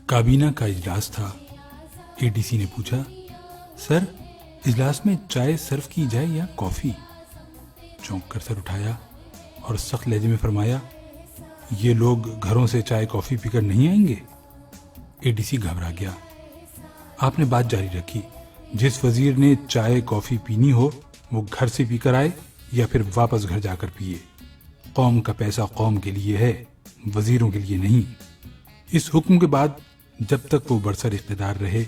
کابینہ کا اجلاس تھا۔ ADC نے پوچھا، سر اجلاس میں چائے سرو کی جائے یا کافی؟ چونک کر سر اٹھایا اور سخت لہجے میں فرمایا، یہ لوگ گھروں سے چائے کافی پی کر نہیں آئیں گے؟ ADC گھبرا گیا۔ آپ نے بات جاری رکھی، جس وزیر نے چائے کافی پینی ہو وہ گھر سے پی کر آئے یا پھر واپس گھر جا کر پیے۔ قوم کا پیسہ قوم کے لیے ہے، وزیروں کے لیے نہیں۔ اس حکم کے بعد جب تک وہ برسر اقتدار رہے،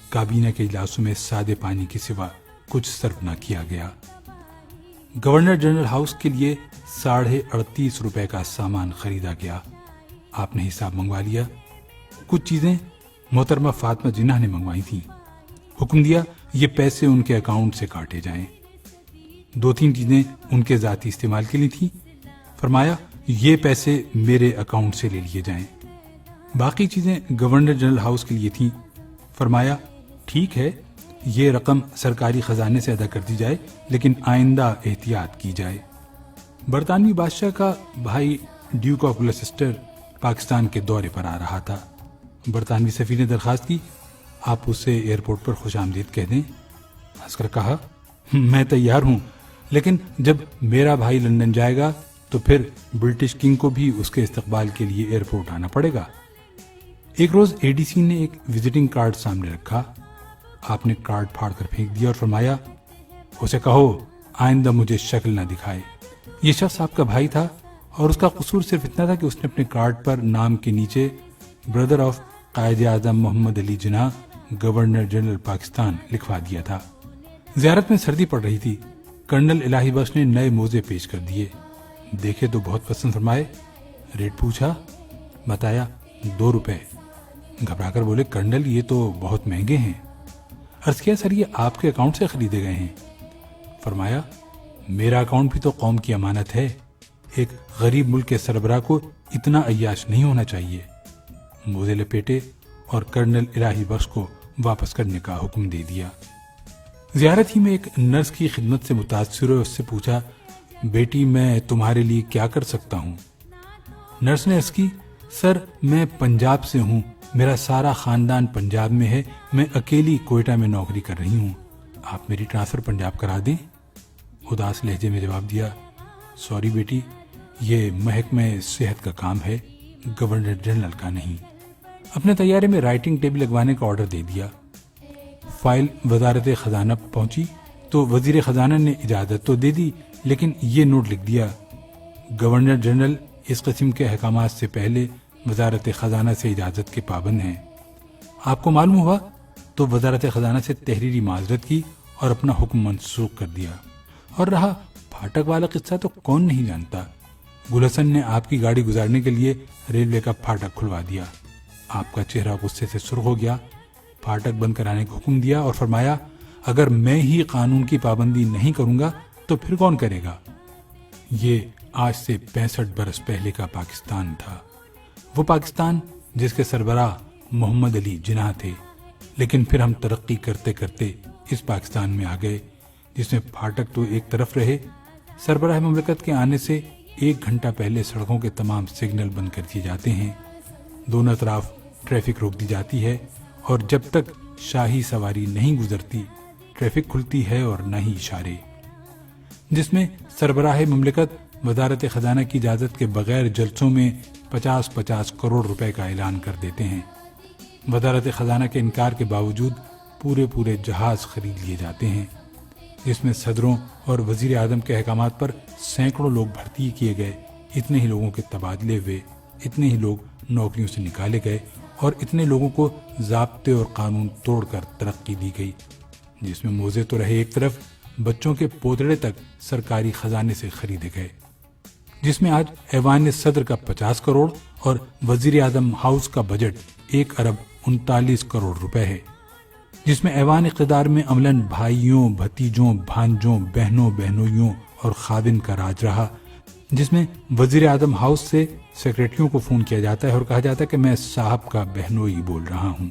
کابینہ کے اجلاسوں میں سادے پانی کے سوا کچھ صرف نہ کیا گیا۔ گورنر جنرل ہاؤس کے لیے 38.5 روپے کا سامان خریدا گیا۔ آپ نے حساب منگوا لیا۔ کچھ چیزیں محترمہ فاطمہ جناح نے منگوائی تھیں۔ حکم دیا یہ پیسے ان کے اکاؤنٹ سے کاٹے جائیں۔ 2-3 چیزیں ان کے ذاتی استعمال کے لیے تھیں۔ فرمایا یہ پیسے میرے اکاؤنٹ سے لے لیے جائیں۔ باقی چیزیں گورنر جنرل ہاؤس کے لیے تھیں۔ فرمایا ٹھیک ہے، یہ رقم سرکاری خزانے سے ادا کر دی جائے، لیکن آئندہ احتیاط کی جائے۔ برطانوی بادشاہ کا بھائی ڈیوک آف گلوسٹر پاکستان کے دورے پر آ رہا تھا۔ برطانوی سفیر نے درخواست کی، آپ اسے ایئرپورٹ پر خوش آمدید کہہ دیں۔ ہنس کر کہا، میں تیار ہوں، لیکن جب میرا بھائی لندن جائے گا تو پھر برٹش کنگ کو بھی اس کے استقبال کے لیے ایئرپورٹ آنا پڑے گا۔ ایک روز ADC نے ایک وزٹنگ کارڈ سامنے رکھا۔ آپ نے کارڈ پھاڑ کر پھینک دیا اور فرمایا، اسے کہو آئندہ مجھے شکل نہ دکھائے۔ یہ شخص آپ کا بھائی تھا اور اس کا قصور صرف اتنا تھا کہ اس نے اپنے کارڈ پر نام کے نیچے brother of Quaid Azam Muhammad Ali Jinnah governor general Pakistan لکھوا دیا تھا۔ زیارت میں سردی پڑ رہی تھی۔ کرنل الہی بخش نے نئے موزے پیش کر دیے۔ دیکھے تو بہت پسند فرمائے۔ ریٹ پوچھا، بتایا 2 روپے۔ گھبرا کر بولے، کرنل یہ تو بہت مہنگے ہیں۔ عرض کیا، سر یہ آپ کے اکاؤنٹ سے خریدے گئے ہیں؟ فرمایا میرا اکاؤنٹ بھی تو قوم کی امانت ہے، ایک غریب ملک کے سربراہ کو اتنا عیاش نہیں ہونا چاہیے۔ موزے لپیٹے اور کرنل الہی بخش کو واپس کرنے کا حکم دے دیا۔ زیارت ہی میں ایک نرس کی خدمت سے متاثر ہوئے اس سے پوچھا، بیٹی میں تمہارے لیے کیا کر سکتا ہوں؟ نرس نے عرض کی، سر میں پنجاب سے ہوں، میرا سارا خاندان پنجاب میں ہے، میں اکیلی کوئٹہ میں نوکری کر رہی ہوں، آپ میری ٹرانسفر پنجاب کرا دیں؟ اداس لہجے میں جواب دیا، سوری بیٹی، یہ محکمہ صحت کا کام ہے، گورنر جنرل کا نہیں۔ اپنے طیارے میں رائٹنگ ٹیبل لگوانے کا آرڈر دے دیا۔ فائل وزارت خزانہ پہنچی تو وزیر خزانہ نے اجازت تو دے دی، لیکن یہ نوٹ لکھ دیا، گورنر جنرل اس قسم کے احکامات سے پہلے وزارت خزانہ سے اجازت کے پابند ہیں۔ آپ کو معلوم ہوا تو وزارت خزانہ سے تحریری معذرت کی اور اپنا حکم منسوخ کر دیا۔ اور رہا پھاٹک والا قصہ تو کون نہیں جانتا۔ گل حسن نے آپ کی گاڑی گزارنے کے لیے ریلوے کا پھاٹک کھلوا دیا۔ آپ کا چہرہ غصے سے سرخ ہو گیا، پھاٹک بند کرانے کا حکم دیا اور فرمایا، اگر میں ہی قانون کی پابندی نہیں کروں گا تو پھر کون کرے گا؟ یہ آج سے 65 برس پہلے کا پاکستان تھا، وہ پاکستان جس کے سربراہ محمد علی جناح تھے۔ لیکن پھر ہم ترقی کرتے کرتے اس پاکستان میں آ گئے جس میں پھاٹک تو ایک طرف رہے، سربراہ مملکت کے آنے سے 1 گھنٹہ پہلے سڑکوں کے تمام سگنل بند کر دیے جاتے ہیں، دونوں طرف ٹریفک روک دی جاتی ہے، اور جب تک شاہی سواری نہیں گزرتی ٹریفک کھلتی ہے اور نہ ہی اشارے، جس میں سربراہ مملکت وزارت خزانہ کی اجازت کے بغیر جلسوں میں 50 کروڑ روپے کا اعلان کر دیتے ہیں۔ وزارت خزانہ کے انکار کے باوجود پورے جہاز خرید لیے جاتے ہیں، جس میں صدروں اور وزیر اعظم کے احکامات پر سینکڑوں لوگ بھرتی کیے گئے، اتنے ہی لوگوں کے تبادلے ہوئے، اتنے ہی لوگ نوکریوں سے نکالے گئے اور اتنے لوگوں کو ضابطے اور قانون توڑ کر ترقی دی گئی، جس میں موزے تو رہے ایک طرف، بچوں کے پوتڑے تک سرکاری خزانے سے خریدے گئے، جس میں آج ایوان صدر کا 50 کروڑ اور وزیر اعظم ہاؤس کا بجٹ 1 ارب 39 کروڑ روپے ہے، جس میں ایوان اقتدار میں عملاً بھائیوں، بھتیجوں، بھانجوں، بہنوں، بہنوئیوں اور خادم کا راج رہا، جس میں وزیر اعظم ہاؤس سے سیکریٹریوں کو فون کیا جاتا ہے اور کہا جاتا ہے کہ میں صاحب کا بہنوئی بول رہا ہوں،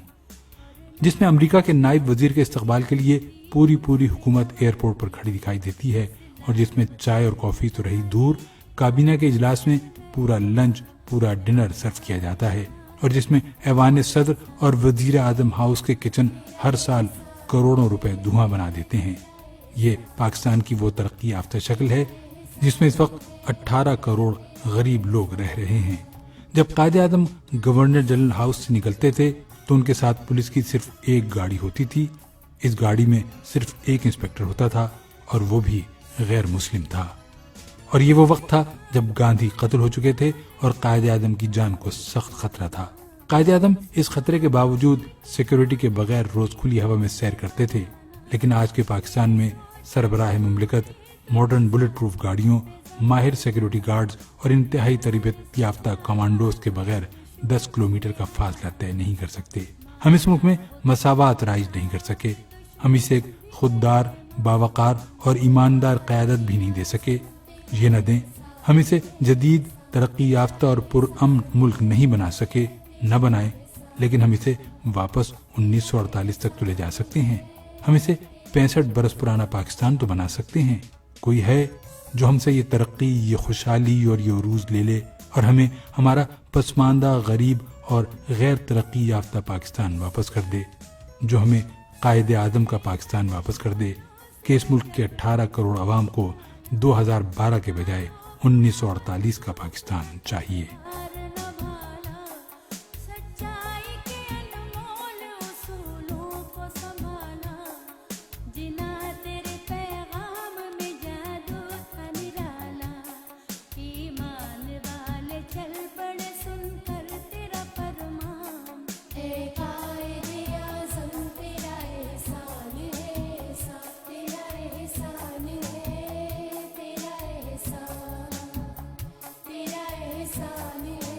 جس میں امریکہ کے نائب وزیر کے استقبال کے لیے پوری حکومت ایئرپورٹ پر کھڑی دکھائی دیتی ہے، اور جس میں چائے اور کافی تو رہی دور، کابینہ کے اجلاس میں پورا لنچ، پورا ڈنر سرو کیا جاتا ہے، اور جس میں ایوان صدر اور وزیر اعظم ہاؤس کے کچن ہر سال کروڑوں روپے دھواں بنا دیتے ہیں۔ یہ پاکستان کی وہ ترقی یافتہ شکل ہے جس میں اس وقت 18 کروڑ غریب لوگ رہ رہے ہیں۔ جب Quaid Azam governor general house سے نکلتے تھے تو ان کے ساتھ پولیس کی صرف ایک گاڑی ہوتی تھی۔ اس گاڑی میں صرف ایک انسپکٹر ہوتا تھا اور وہ بھی غیر مسلم تھا۔ اور یہ وہ وقت تھا جب گاندھی قتل ہو چکے تھے اور قائد اعظم کی جان کو سخت خطرہ تھا۔ قائد اعظم اس خطرے کے باوجود سیکیورٹی کے بغیر روز کھلی ہوا میں سیر کرتے تھے، لیکن آج کے پاکستان میں سربراہ مملکت ماڈرن بلٹ پروف گاڑیوں، ماہر سیکیورٹی گارڈز اور انتہائی تربیت یافتہ کمانڈوز کے بغیر 10 کلومیٹر کا فاصلہ طے نہیں کر سکتے۔ ہم اس ملک میں مساوات رائج نہیں کر سکے، ہم اسے ایک خوددار، باوقار اور ایماندار قیادت بھی نہیں دے سکے۔ یہ نہ دیں، ہم اسے جدید، ترقی یافتہ اور پرامن ملک نہیں بنا سکے، نہ بنائیں، لیکن ہم اسے واپس 1948 تک تو لے جا سکتے ہیں۔ ہم اسے 65 برس پرانا پاکستان تو بنا سکتے ہیں۔ کوئی ہے جو ہم سے یہ ترقی، یہ خوشحالی اور یہ عروج لے لے اور ہمیں ہمارا پسماندہ، غریب اور غیر ترقی یافتہ پاکستان واپس کر دے، جو ہمیں قائد اعظم کا پاکستان واپس کر دے کہ اس ملک کے 18 کروڑ عوام کو 2012 کے بجائے 1948 کا پاکستان چاہیے۔ Sani